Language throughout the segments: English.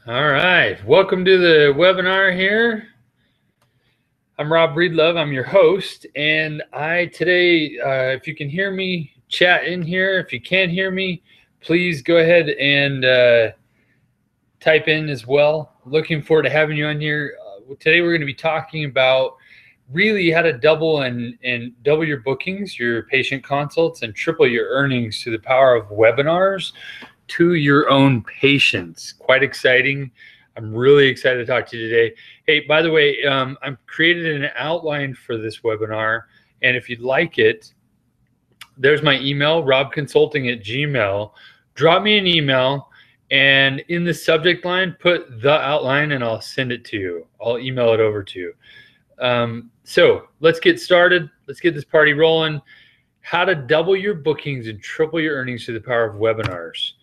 All right, welcome to the webinar here. I'm Rob Breedlove, I'm your host, and today, if you can hear me, chat in here. If you can't hear me, please go ahead and type in as well. Looking forward to having you on here. Today we're going to be talking about really how to double and double your bookings, your patient consults, and triple your earnings through the power of webinars to your own patients. Quite exciting. I'm really excited to talk to you today. Hey, by the way, I've created an outline for this webinar, and if you'd like it, there's my email, robconsulting@gmail. Drop me an email, and in the subject line, put the outline, and I'll send it to you. I'll email it over to you. So let's get started. Let's get this party rolling. How to double your bookings and triple your earnings through the power of webinars.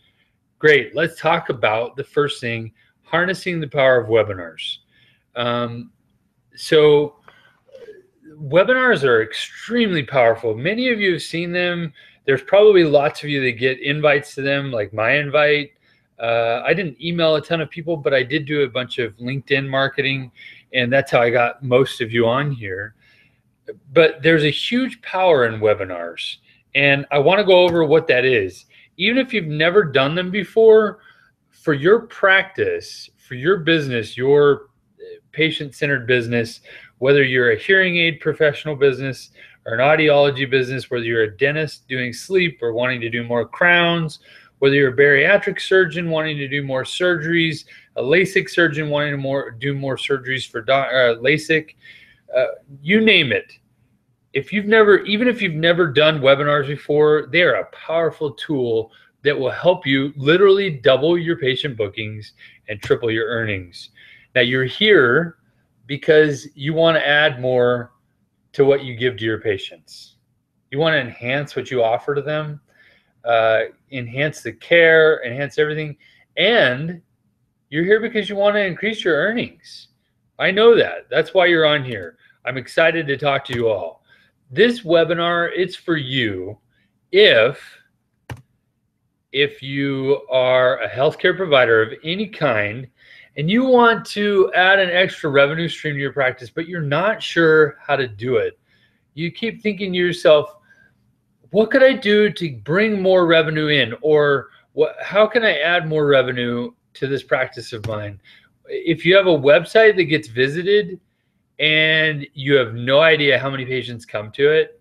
Great. Let's talk about the first thing, harnessing the power of webinars. So webinars are extremely powerful. Many of you have seen them. There's probably lots of you that get invites to them, like my invite. I didn't email a ton of people, but I did do a bunch of LinkedIn marketing, and that's how I got most of you on here. But there's a huge power in webinars, and I want to go over what that is. Even if you've never done them before, for your practice, for your business, your patient-centered business, whether you're a hearing aid professional business or an audiology business, whether you're a dentist doing sleep or wanting to do more crowns, whether you're a bariatric surgeon wanting to do more surgeries, a LASIK surgeon wanting to do more surgeries for LASIK, you name it. Even if you've never done webinars before, they are a powerful tool that will help you literally double your patient bookings and triple your earnings. Now, you're here because you want to add more to what you give to your patients. You want to enhance what you offer to them, enhance the care, enhance everything. And you're here because you want to increase your earnings. I know that. That's why you're on here. I'm excited to talk to you all. This webinar, it's for you if you are a healthcare provider of any kind and you want to add an extra revenue stream to your practice, but you're not sure how to do it. You keep thinking to yourself, what could I do to bring more revenue in? Or how can I add more revenue to this practice of mine? If you have a website that gets visited and you have no idea how many patients come to it,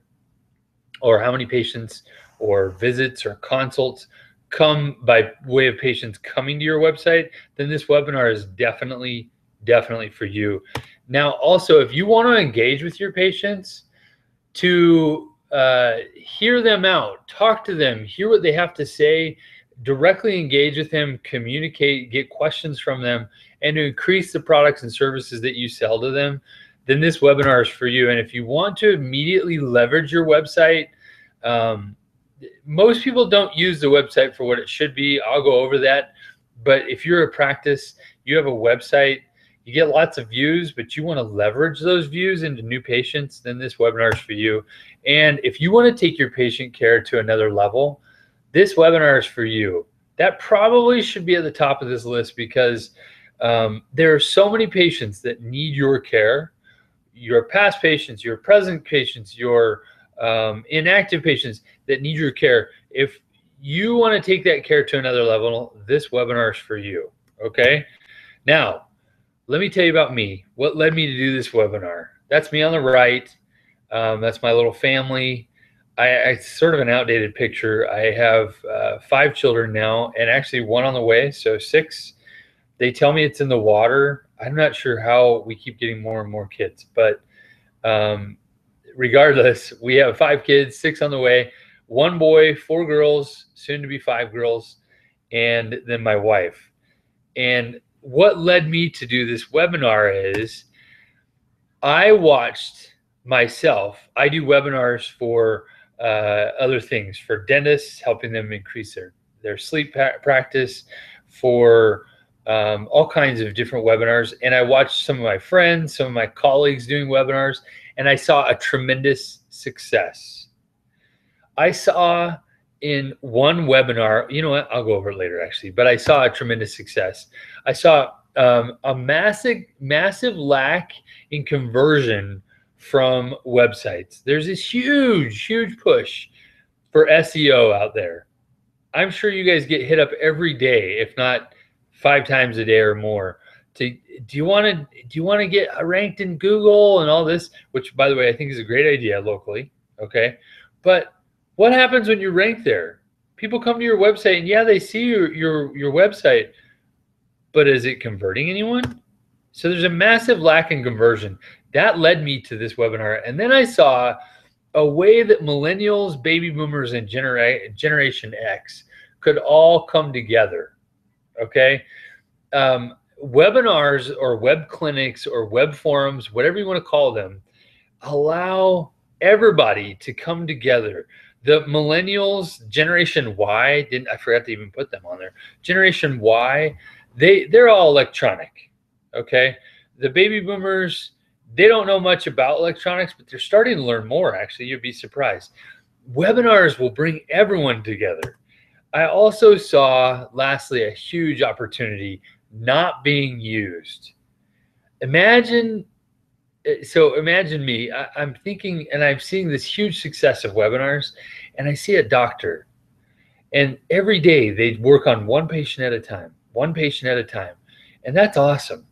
or how many patients or visits or consults come by way of patients coming to your website, then this webinar is definitely for you. Now, also, if you want to engage with your patients, to hear them out, talk to them, hear what they have to say, directly engage with them, communicate, get questions from them, and to increase the products and services that you sell to them, then this webinar is for you. And if you want to immediately leverage your website, most people don't use the website for what it should be. I'll go over that. But if you're a practice, you have a website, you get lots of views, but you want to leverage those views into new patients, then this webinar is for you. And if you want to take your patient care to another level, this webinar is for you. That probably should be at the top of this list because there are so many patients that need your care. Your past patients, your present patients, your inactive patients that need your care. If you want to take that care to another level, this webinar is for you. Okay. Now, let me tell you about me. What led me to do this webinar? That's me on the right. That's my little family. It's sort of an outdated picture. I have 5 children now, and actually 1 on the way, so 6. They tell me it's in the water. I'm not sure how we keep getting more and more kids, but regardless, we have 5 kids, 6 on the way, 1 boy, 4 girls, soon to be 5 girls, and then my wife. And what led me to do this webinar is I watched myself. I do webinars for other things, for dentists, helping them increase their sleep practice, for all kinds of different webinars. And I watched some of my friends, some of my colleagues doing webinars, and I saw a tremendous success. I saw in one webinar, you know what, I'll go over it later actually, but I saw a tremendous success. I saw a massive lack in conversion from websites. There's this huge push for SEO out there. I'm sure you guys get hit up every day, if not 5 times a day or more. Do you want to get ranked in Google and all this? Which, by the way, I think is a great idea locally. Okay, but what happens when you rank there? People come to your website and yeah, they see your website, but is it converting anyone? So there's a massive lack in conversion. That led me to this webinar, and then I saw a way that millennials, baby boomers, and Generation X could all come together. Okay, webinars or web clinics or web forums, whatever you want to call them, allow everybody to come together. The millennials, Generation Y, I forgot to even put them on there. Generation Y, they're all electronic. Okay, the baby boomers, they don't know much about electronics, but they're starting to learn more. Actually, you'd be surprised. Webinars will bring everyone together. I also saw, lastly, a huge opportunity not being used. Imagine me, I'm thinking, and I'm seeing this huge success of webinars, and I see a doctor, and every day they work on one patient at a time, and that's awesome.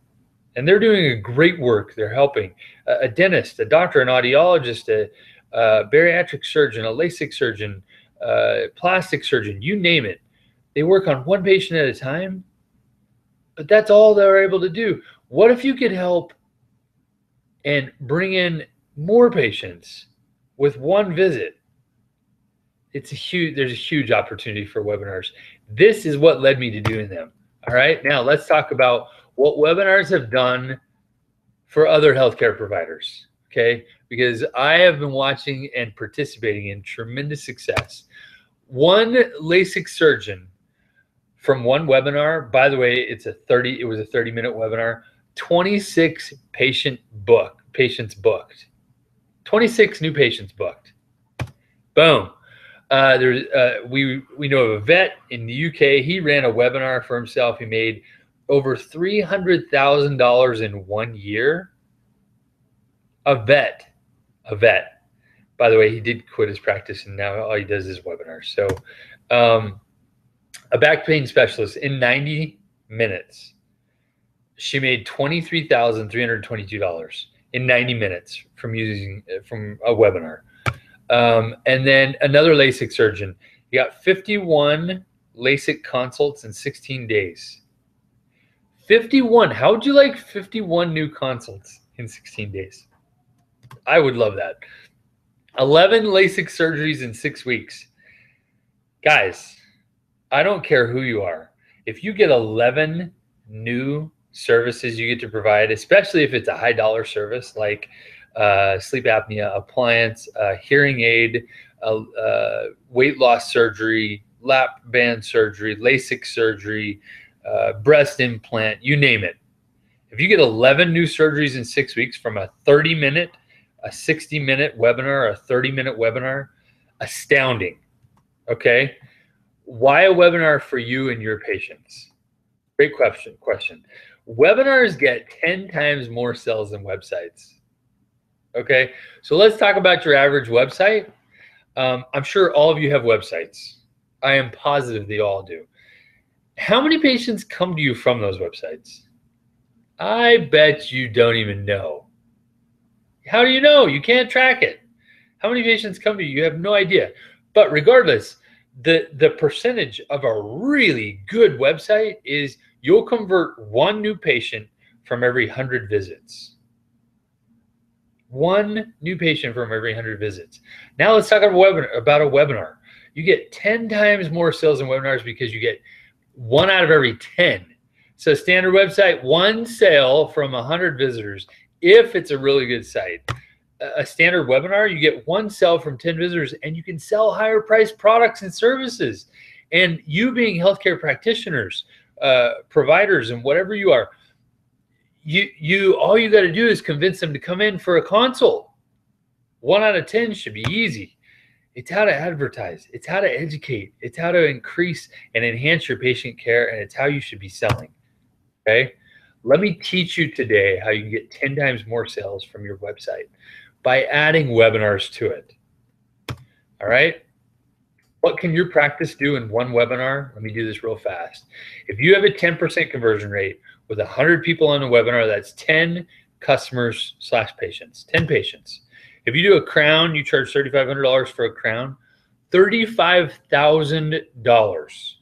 And they're doing a great work. They're helping a dentist, a doctor, an audiologist, a bariatric surgeon, a LASIK surgeon, plastic surgeon, you name it. They work on one patient at a time, but that's all they're able to do. What if you could help and bring in more patients with one visit? There's a huge opportunity for webinars. This is what led me to doing them. All right, now let's talk about what webinars have done for other healthcare providers, okay? Because I have been watching and participating in tremendous success. One LASIK surgeon from one webinar, by the way, it was a 30-minute webinar, 26 patients booked. 26 new patients booked. Boom. We know of a vet in the UK. He ran a webinar for himself. He made over $300,000 in 1 year. A vet. By the way, he did quit his practice, and now all he does is webinars. So, a back pain specialist, in 90 minutes, she made $23,322 in 90 minutes from a webinar. And then another LASIK surgeon, he got 51 LASIK consults in 16 days. 51. How would you like 51 new consults in 16 days? I would love that. 11 LASIK surgeries in 6 weeks. Guys, I don't care who you are. If you get 11 new services you get to provide, especially if it's a high dollar service like sleep apnea, appliance, hearing aid, weight loss surgery, lap band surgery, LASIK surgery, breast implant, you name it. If you get 11 new surgeries in 6 weeks from a 30-minute, a 60-minute webinar, a 30-minute webinar, astounding. Okay, why a webinar for you and your patients? Great question. Webinars get 10 times more sales than websites. Okay, so let's talk about your average website. I'm sure all of you have websites. I am positive they all do. How many patients come to you from those websites? I bet you don't even know. How do you know? You can't track it. How many patients come to you? You have no idea. But regardless, the percentage of a really good website is you'll convert one new patient from every 100 visits. One new patient from every 100 visits. Now let's talk about a webinar. You get 10 times more sales in webinars because you get 1 out of every 10. So standard website, 1 sale from 100 visitors if it's a really good site. A standard webinar, you get 1 sale from 10 visitors, and you can sell higher priced products and services. And you being healthcare practitioners, providers, and whatever you are, all you got to do is convince them to come in for a consult. 1 out of 10 should be easy. It's how to advertise. It's how to educate. It's how to increase and enhance your patient care, and it's how you should be selling. Okay? Let me teach you today how you can get 10 times more sales from your website by adding webinars to it. All right? What can your practice do in one webinar? Let me do this real fast. If you have a 10% conversion rate with 100 people on a webinar, that's 10 customers / patients, 10 patients. If you do a crown, you charge $3,500 for a crown, $35,000.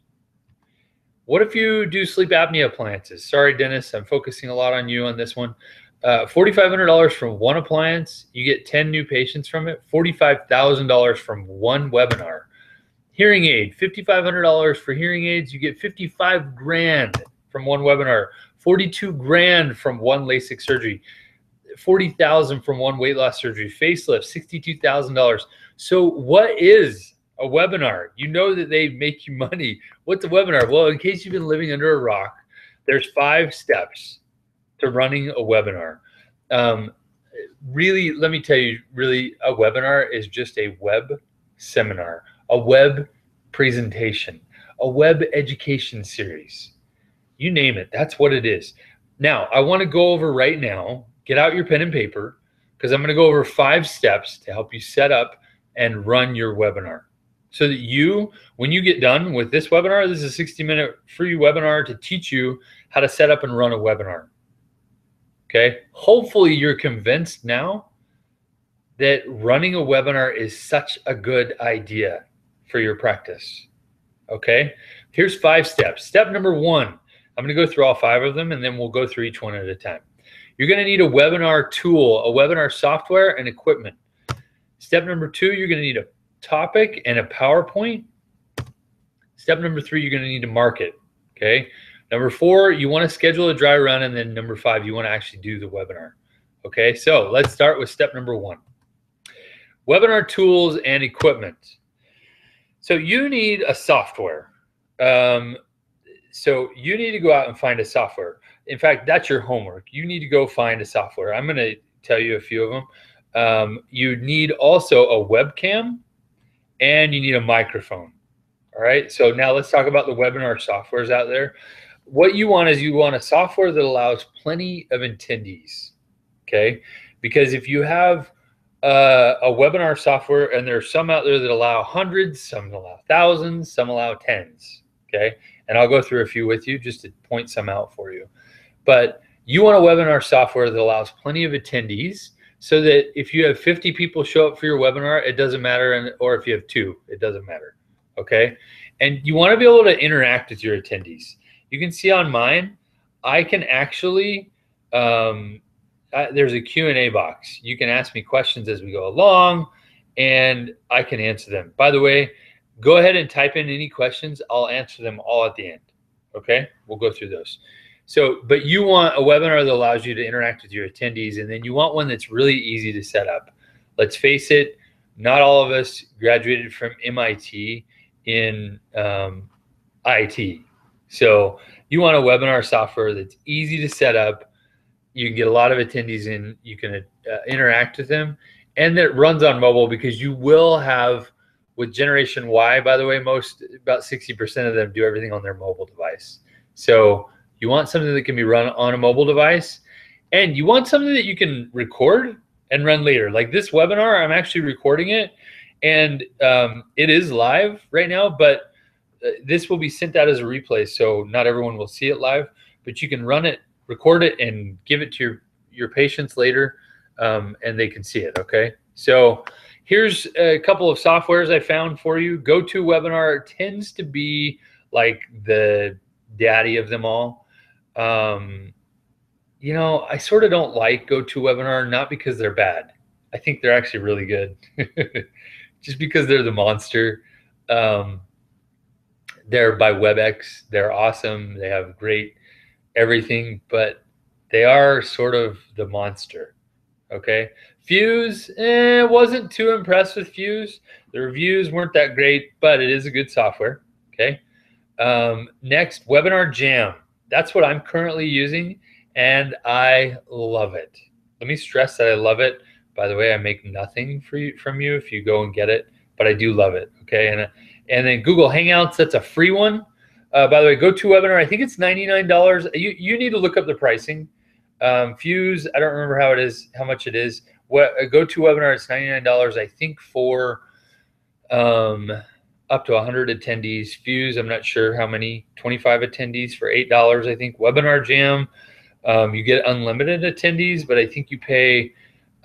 What if you do sleep apnea appliances? Sorry, Dennis, I'm focusing a lot on you on this one. $4,500 from one appliance, you get 10 new patients from it. $45,000 from one webinar. Hearing aid, $5,500 for hearing aids, you get 55 grand from one webinar. 42 grand from one LASIK surgery. 40,000 from one weight loss surgery. Facelift, $62,000. So what is a webinar? You know that they make you money. What's a webinar? Well, in case you've been living under a rock, there's 5 steps to running a webinar. Really, let me tell you, really, a webinar is just a web seminar, a web presentation, a web education series. You name it, that's what it is. Now, I want to go over right now, get out your pen and paper, because I'm going to go over 5 steps to help you set up and run your webinar. So that you, when you get done with this webinar, this is a 60-minute free webinar to teach you how to set up and run a webinar. Okay? Hopefully you're convinced now that running a webinar is such a good idea for your practice. Okay? Here's 5 steps. Step number 1, I'm going to go through all 5 of them, and then we'll go through each one at a time. You're going to need a webinar tool, a webinar software, and equipment. Step number 2, you're going to need a topic and a PowerPoint. Step number 3, you're going to need to market. Okay? Number 4, you want to schedule a dry run, and then number 5, you want to actually do the webinar. Okay? So let's start with step number 1. Webinar tools and equipment. So you need a software. So you need to go out and find a software. In fact, that's your homework. You need to go find a software. I'm going to tell you a few of them. You need also a webcam, and you need a microphone. All right. So now let's talk about the webinar softwares out there. What you want is you want a software that allows plenty of attendees. Okay. Because if you have a webinar software, and there's some out there that allow hundreds, some allow thousands, some allow tens. Okay. And I'll go through a few with you just to point some out for you. But you want a webinar software that allows plenty of attendees, so that if you have 50 people show up for your webinar, it doesn't matter, or if you have 2, it doesn't matter. Okay. And you want to be able to interact with your attendees. You can see on mine, I can actually, there's a Q&A box. You can ask me questions as we go along, and I can answer them. By the way, go ahead and type in any questions. I'll answer them all at the end. Okay? We'll go through those. So, but you want a webinar that allows you to interact with your attendees, and then you want one that's really easy to set up. Let's face it, not all of us graduated from MIT in IT. So you want a webinar software that's easy to set up. You can get a lot of attendees in, you can interact with them, and that runs on mobile, because you will have, with Generation Y, by the way, about 60% of them do everything on their mobile device. So you want something that can be run on a mobile device, and you want something that you can record and run later. Like this webinar, I'm actually recording it, and it is live right now, but this will be sent out as a replay, so not everyone will see it live, but you can run it, record it, and give it to your patients later, and they can see it. Okay, so here's a couple of softwares I found for you. GoToWebinar tends to be like the daddy of them all. You know, I sort of don't like GoToWebinar, not because they're bad. I think they're actually really good, just because they're the monster. They're by WebEx. They're awesome. They have great everything, but they are sort of the monster. Okay. Fuse, wasn't too impressed with Fuse. The reviews weren't that great, but it is a good software. Okay. Next, Webinar Jam. That's what I'm currently using, and I love it. Let me stress that I love it. By the way, I make nothing from you if you go and get it, but I do love it. Okay, and then Google Hangouts, that's a free one. By the way, GoToWebinar, I think it's $99. You need to look up the pricing. Fuse, I don't remember how much it is. GoToWebinar, it's $99, I think, for up to 100 attendees. Fuse, I'm not sure how many, 25 attendees for $8, I think. Webinar Jam, you get unlimited attendees, but I think you pay,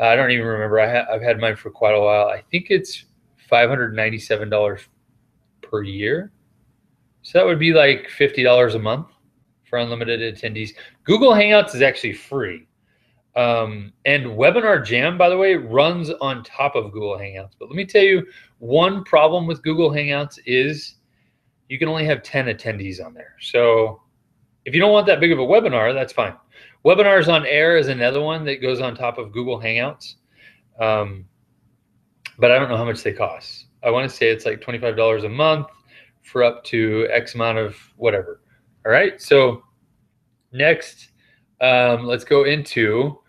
I don't even remember. I've had mine for quite a while. I think it's $597 per year. So that would be like $50 a month for unlimited attendees. Google Hangouts is actually free. And Webinar Jam, by the way, runs on top of Google Hangouts. But let me tell you, one problem with Google Hangouts is you can only have 10 attendees on there. So if you don't want that big of a webinar, that's fine. Webinars on Air is another one that goes on top of Google Hangouts. But I don't know how much they cost. I want to say it's like $25 a month for up to X amount of whatever. All right, so next, let's go into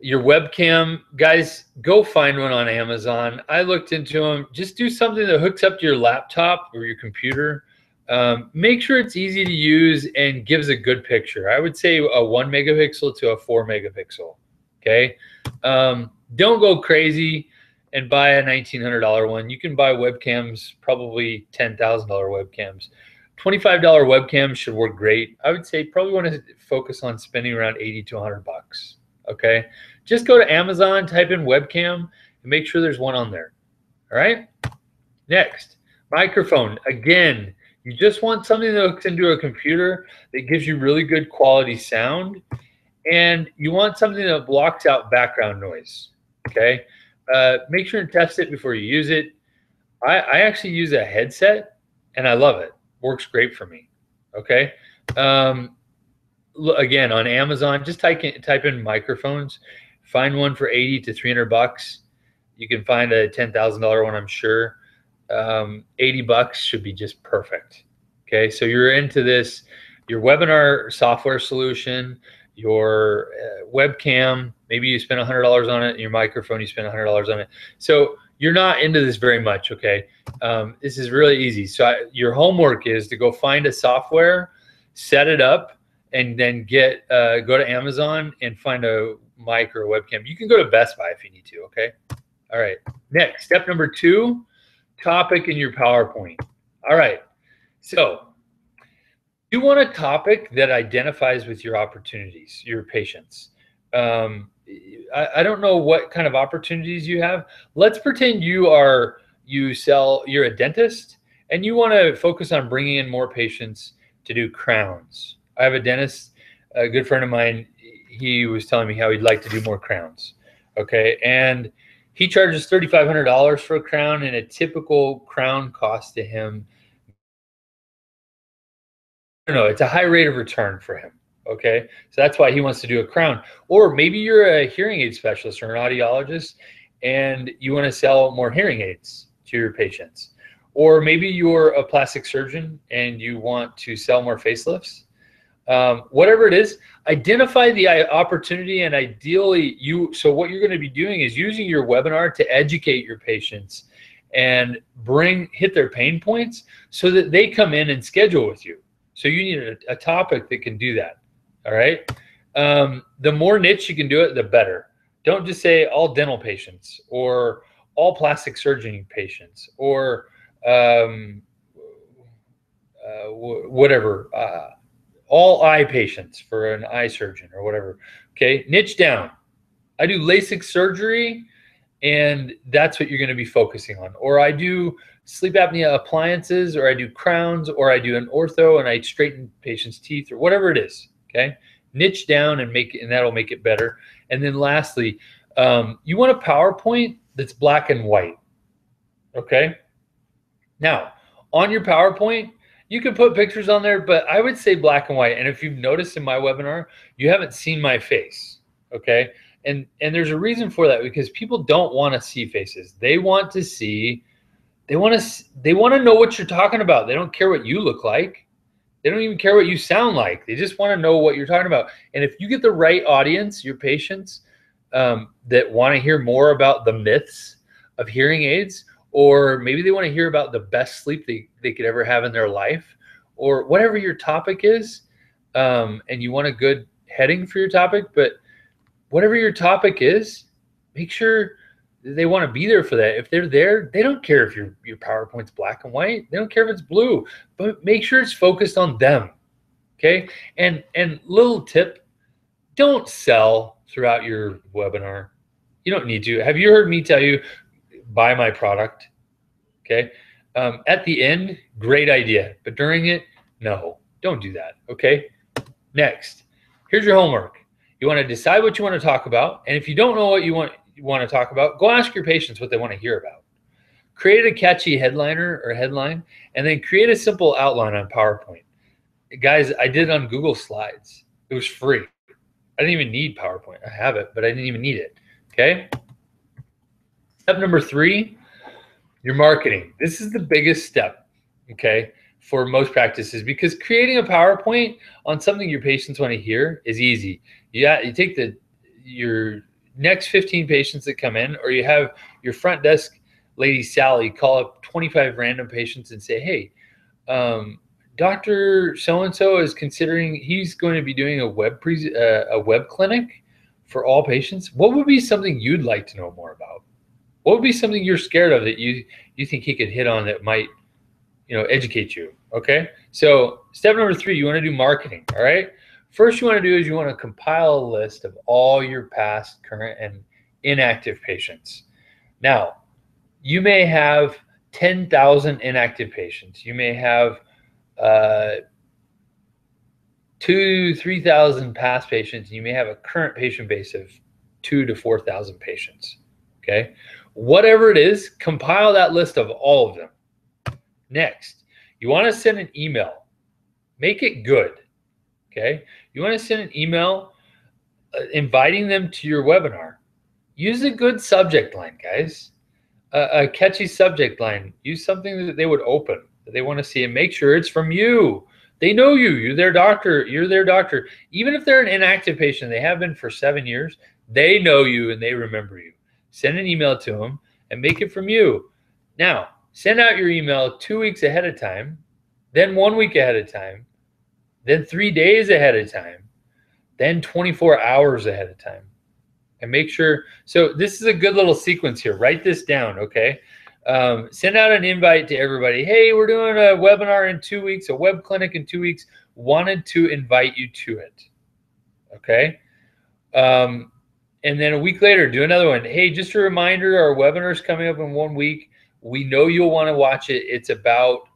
your webcam. Guys, go find one on Amazon. I looked into them. Just do something that hooks up to your laptop or your computer. Make sure it's easy to use and gives a good picture. I would say a 1 megapixel to a 4 megapixel, okay? Don't go crazy and buy a $1,900 one. You can buy webcams, probably $10,000 webcams. $25 webcams should work great. I would say probably want to focus on spending around 80 to 100 bucks. Okay, just go to Amazon, type in webcam, and make sure there's one on there. All right. Next, microphone. Again, you just want something that hooks into a computer that gives you really good quality sound, and you want something that blocks out background noise. Okay. Make sure and test it before you use it. I actually use a headset, and I love it. Works great for me. Okay. Again, on Amazon, just type in microphones. Find one for 80 to 300 bucks. You can find a $10,000 one, I'm sure. 80 bucks should be just perfect. Okay, so you're into this, your webinar software solution, your webcam, maybe you spend $100 on it, and your microphone, you spend $100 on it. So you're not into this very much, okay? This is really easy. So your homework is to go find a software, set it up, and then go to Amazon and find a mic or a webcam. You can go to Best Buy if you need to, okay? All right, next, step number 2, topic in your PowerPoint. All right, so you want a topic that identifies with your opportunities, your patients. I don't know what kind of opportunities you have. Let's pretend you're a dentist and you want to focus on bringing in more patients to do crowns. I have a dentist, a good friend of mine. He was telling me how he'd like to do more crowns. Okay, and he charges $3,500 for a crown, and a typical crown costs to him, I don't know, it's a high rate of return for him. Okay, so that's why he wants to do a crown. Or maybe you're a hearing aid specialist or an audiologist and you want to sell more hearing aids to your patients. Or maybe you're a plastic surgeon and you want to sell more facelifts. Whatever it is, identify the opportunity, and ideally so what you're going to be doing is using your webinar to educate your patients and hit their pain points so that they come in and schedule with you. So you need a topic that can do that. All right. The more niche you can do it, the better. Don't just say all dental patients or all plastic surgery patients or whatever, all eye patients for an eye surgeon or whatever. Okay, niche down. I do LASIK surgery, and that's what you're going to be focusing on. Or I do sleep apnea appliances, or I do crowns, or I do an ortho and I straighten patients' teeth, or whatever it is. Okay, niche down and that'll make it better. And then lastly, you want a PowerPoint that's black and white. Okay, now on your PowerPoint, you can put pictures on there, but I would say black and white. And if you've noticed in my webinar, you haven't seen my face. Okay, and there's a reason for that, because people don't want to see faces. They want to see, they want to know what you're talking about. They don't care what you look like. They don't even care what you sound like. They just want to know what you're talking about. And if you get the right audience, your patients that want to hear more about the myths of hearing aids, or maybe they want to hear about the best sleep they could ever have in their life, or whatever your topic is, and you want a good heading for your topic. But whatever your topic is, make sure they want to be there for that. If they're there, they don't care if your PowerPoint's black and white. They don't care if it's blue, but make sure it's focused on them. Okay. And little tip, don't sell throughout your webinar. You don't need to. Have you heard me tell you, buy my product? Okay. At the end, great idea, but during it, no, don't do that. Okay. Next, here's your homework. You want to decide what you want to talk about. And if you don't know what you want to talk about, go ask your patients what they want to hear about. Create a catchy headliner or headline, and then create a simple outline on PowerPoint. Guys, I did it on Google Slides. It was free. I didn't even need PowerPoint. I have it, but I didn't even need it. Okay. Step number 3, your marketing. This is the biggest step, okay, for most practices, because creating a PowerPoint on something your patients want to hear is easy. You take your next 15 patients that come in, or you have your front desk lady Sally call up 25 random patients and say, hey, Dr. So-and-so is considering he's going to be doing a web clinic for all patients. What would be something you'd like to know more about? What would be something you're scared of that you think he could hit on that might, educate you? Okay. So step number 3, you want to do marketing. All right. First you want to do is you want to compile a list of all your past, current, and inactive patients. Now, you may have 10,000 inactive patients. You may have 2,000-3,000 past patients. You may have a current patient base of 2,000 to 4,000 patients. Okay. Whatever it is, compile that list of all of them. Next, you want to send an email. Make it good. Okay. You want to send an email inviting them to your webinar. Use a good subject line, guys. A catchy subject line. Use something that they would open, that they want to see, and make sure it's from you. They know you. You're their doctor. You're their doctor. Even if they're an inactive patient, they have been for 7 years, they know you and they remember you. Send an email to them and make it from you. Now, send out your email 2 weeks ahead of time, then 1 week ahead of time, then 3 days ahead of time, then 24 hours ahead of time. And make sure, so this is a good little sequence here. Write this down, okay? Send out an invite to everybody. Hey, we're doing a webinar in 2 weeks, a web clinic in 2 weeks. Wanted to invite you to it, okay? And then a week later, do another one. Hey, just a reminder, our webinar is coming up in 1 week. We know you'll want to watch it. It's about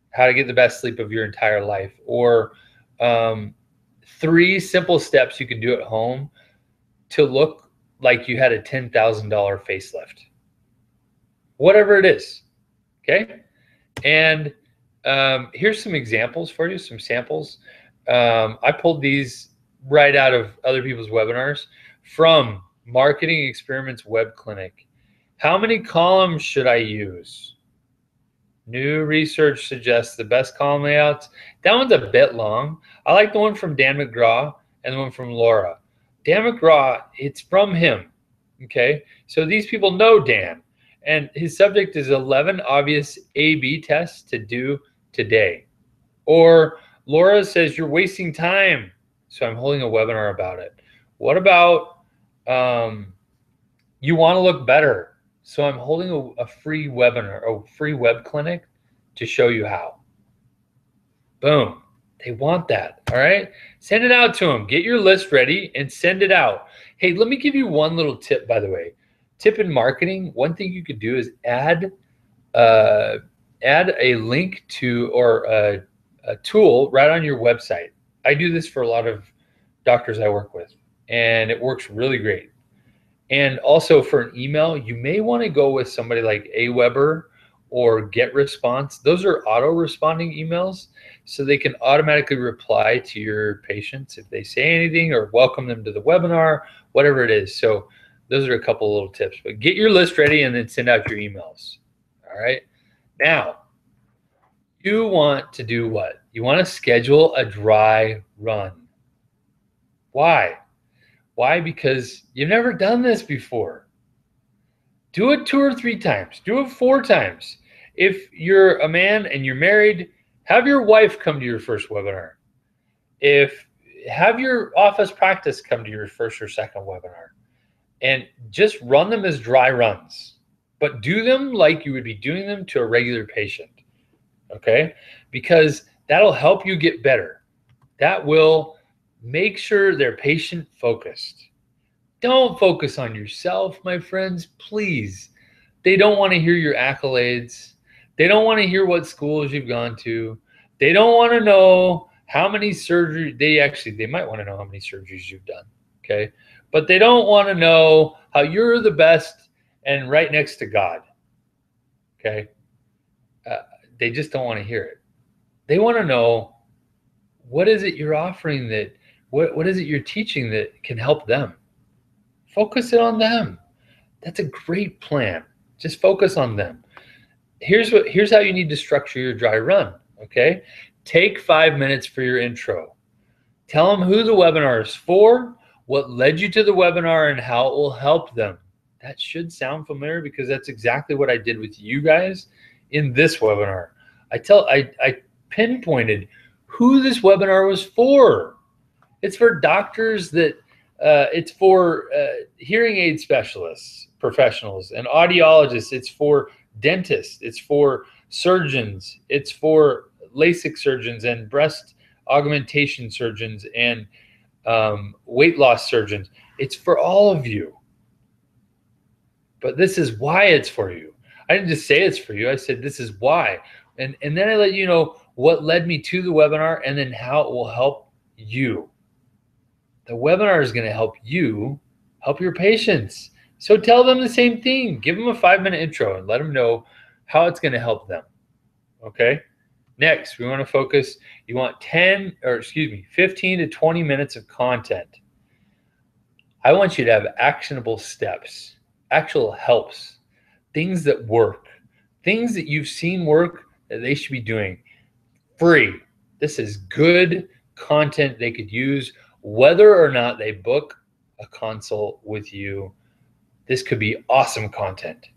how to get the best sleep of your entire life, or 3 simple steps you can do at home to look like you had a $10,000 facelift. Whatever it is, okay? And here's some examples for you, some samples. I pulled these right out of other people's webinars from Marketing Experiments Web Clinic. How many columns should I use? New research suggests the best column layouts. That one's a bit long. I like the one from Dan McGraw and the one from Laura. Dan McGraw, it's from him, okay? So these people know Dan, and his subject is 11 obvious A/B tests to do today. Or Laura says, you're wasting time, so I'm holding a webinar about it. What about you want to look better, so I'm holding a free webinar, a free web clinic to show you how. Boom. They want that, all right? Send it out to them. Get your list ready and send it out. Hey, let me give you one little tip, by the way. Tip in marketing, one thing you could do is add a link to, or a tool right on your website. I do this for a lot of doctors I work with, and it works really great. And also for an email, you may want to go with somebody like Aweber or GetResponse. Those are auto-responding emails, so they can automatically reply to your patients if they say anything, or welcome them to the webinar, whatever it is. So those are a couple of little tips. But get your list ready and then send out your emails. All right. Now, you want to do what? You want to schedule a dry run. Why? Why? Because you've never done this before. Do it 2 or 3 times. Do it 4 times. If you're a man and you're married, have your wife come to your first webinar. Have your office practice come to your first or second webinar, and just run them as dry runs, but do them like you would be doing them to a regular patient, okay? Because that'll help you get better. That will make sure they're patient focused. Don't focus on yourself, my friends, please. They don't want to hear your accolades. They don't want to hear what schools you've gone to. They don't want to know how many surgeries. They might want to know how many surgeries you've done, okay? But they don't want to know how you're the best and right next to God, okay? They just don't want to hear it. They want to know, what is it you're offering what is it you're teaching that can help them? Focus it on them. That's a great plan. Just focus on them. Here's how you need to structure your dry run, okay? Take 5 minutes for your intro. Tell them who the webinar is for, what led you to the webinar, and how it will help them. That should sound familiar because that's exactly what I did with you guys in this webinar. I pinpointed who this webinar was for. It's for doctors it's for hearing aid specialists, professionals, and audiologists. It's for dentists. It's for surgeons. It's for LASIK surgeons and breast augmentation surgeons and weight loss surgeons. It's for all of you. But this is why it's for you. I didn't just say it's for you. I said this is why. And then I let you know what led me to the webinar and then how it will help you. The webinar is going to help you help your patients. So tell them the same thing. Give them a 5-minute intro and let them know how it's going to help them. Okay? Next, we want to focus. You want 15 to 20 minutes of content. I want you to have actionable steps, actual helps, things that work, things that you've seen work that they should be doing free. This is good content they could use whether or not they book a consult with you. This could be awesome content.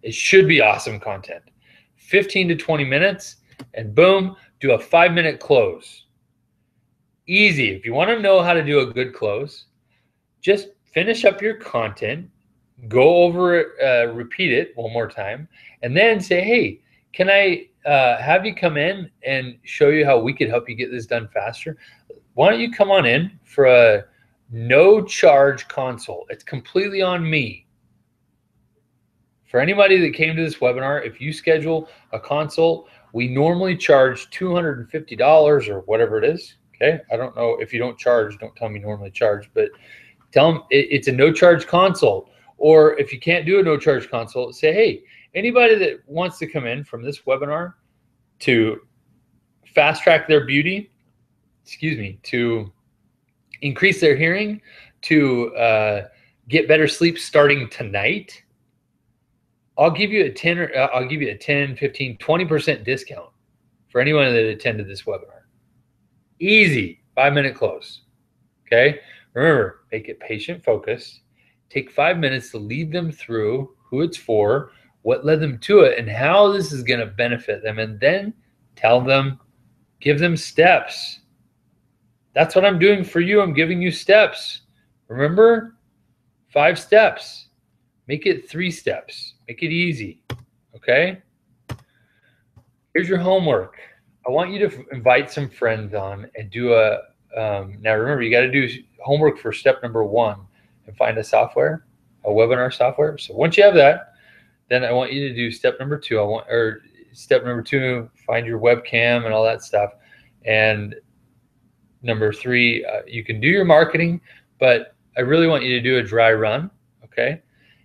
It should be awesome content. 15 to 20 minutes and boom, do a 5-minute close. Easy. If you want to know how to do a good close, just finish up your content, go over it, repeat it one more time, and then say, hey, can I have you come in and show you how we could help you get this done faster? Why don't you come on in for a no charge consult? It's completely on me. For anybody that came to this webinar, if you schedule a consult, we normally charge $250 or whatever it is. Okay. I don't know if you don't charge, don't tell me normally charge, but tell them it's a no charge consult. Or if you can't do a no charge consult, say, hey, anybody that wants to come in from this webinar to fast track their beauty, to increase their hearing, to get better sleep starting tonight, I'll give you a 10, 15, 20% discount for anyone that attended this webinar. Easy, 5-minute close. Okay. Remember, make it patient focused. Take 5 minutes to lead them through who it's for, what led them to it, and how this is going to benefit them. And then tell them, give them steps. That's what I'm doing for you. I'm giving you steps. Remember, 5 steps. Make it 3 steps. Make it easy. Okay? Here's your homework. I want you to invite some friends on and do now remember, you got to do homework for step number 1 and find a software, a webinar software. So once you have that, then I want you to do step number 2. Step number 2, find your webcam and all that stuff. And number 3, you can do your marketing, but I really want you to do a dry run, okay?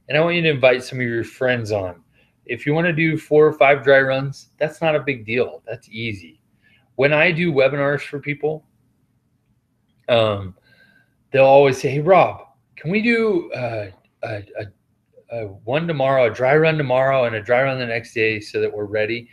And I want you to invite some of your friends on. If you want to do 4 or 5 dry runs, that's not a big deal. That's easy. When I do webinars for people, they'll always say, hey, Rob, can we do a one tomorrow, a dry run tomorrow, and a dry run the next day so that we're ready?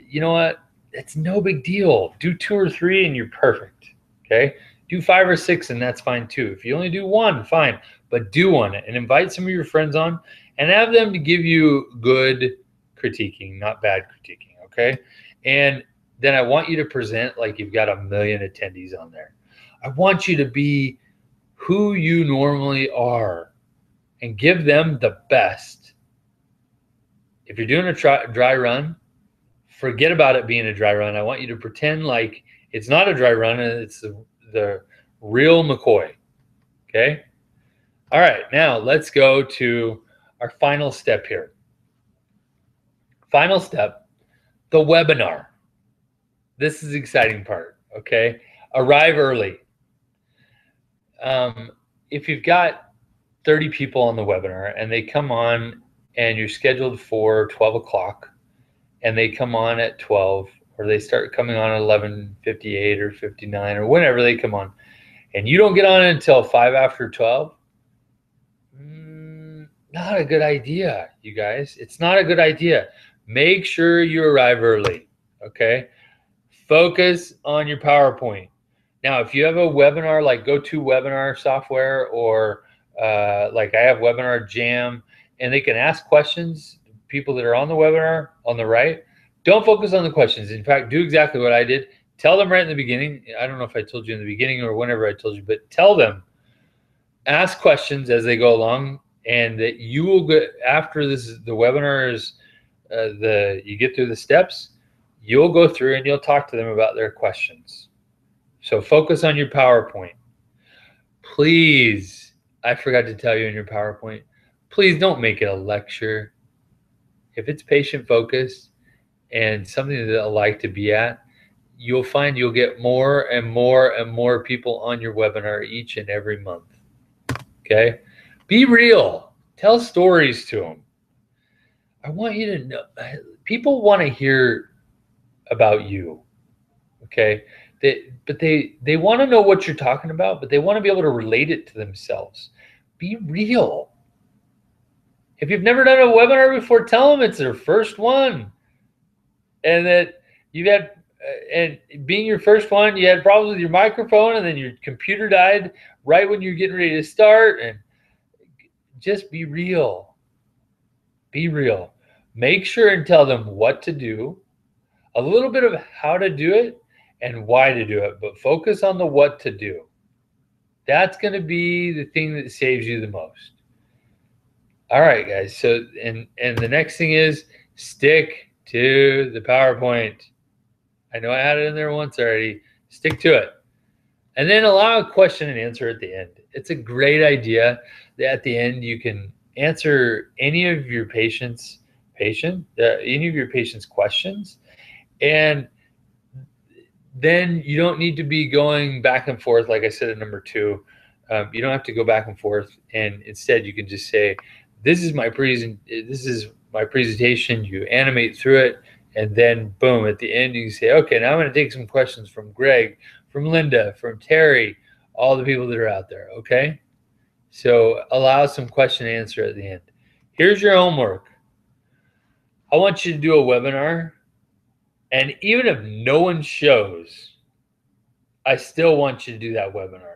You know what? It's no big deal. Do 2 or 3 and you're perfect, okay? Do 5 or 6 and that's fine too. If you only do 1, fine, but do one and invite some of your friends on and have them to give you good critiquing, not bad critiquing, okay? And then I want you to present like you've got 1 million attendees on there. I want you to be who you normally are and give them the best. If you're doing a dry run, forget about it being a dry run. I want you to pretend like it's not a dry run and it's the real McCoy, okay? All right, now let's go to our final step here. Final step, the webinar. This is the exciting part, okay? Arrive early. If you've got 30 people on the webinar and they come on and you're scheduled for 12 o'clock and they come on at 12, or they start coming on at 11:58 or 59 or whenever they come on, and you don't get on until 5 after 12, not a good idea, you guys. It's not a good idea. Make sure you arrive early, okay? Focus on your PowerPoint. Now, if you have a webinar like GoToWebinar software, or like I have Webinar Jam, and they can ask questions, people that are on the webinar on the right, don't focus on the questions. In fact, do exactly what I did. Tell them right in the beginning. I don't know if I told you in the beginning or whenever I told you, but tell them, ask questions as they go along, and that you will get, after this, the webinar is, you get through the steps, you'll go through and you'll talk to them about their questions. So focus on your PowerPoint. Please, I forgot to tell you in your PowerPoint, please don't make it a lecture. If it's patient focused and something that I like to be at, you'll find you'll get more and more and more people on your webinar each and every month. Okay? Be real. Tell stories to them. I want you to know, people want to hear about you. Okay? But they want to know what you're talking about, but they want to be able to relate it to themselves. Be real. If you've never done a webinar before, tell them it's their first one, and that you've had, and being your first one, you had problems with your microphone, and then your computer died right when you're getting ready to start. And just be real. Be real. Make sure and tell them what to do, a little bit of how to do it, and why to do it, but focus on the what to do. That's going to be the thing that saves you the most. All right, guys. So, and the next thing is stick to the PowerPoint. I know I had it in there once already. Stick to it. And then allow a question and answer at the end. It's a great idea that at the end you can answer any of your patients' questions, and then you don't need to be going back and forth, like I said at number 2. You don't have to go back and forth, and instead you can just say, this is my presentation. You animate through it, and then boom, at the end you can say, okay, now I'm going to take some questions from Greg, from Linda, from Terry, all the people that are out there, okay? So allow some question and answer at the end. Here's your homework. I want you to do a webinar, and even if no one shows, I still want you to do that webinar.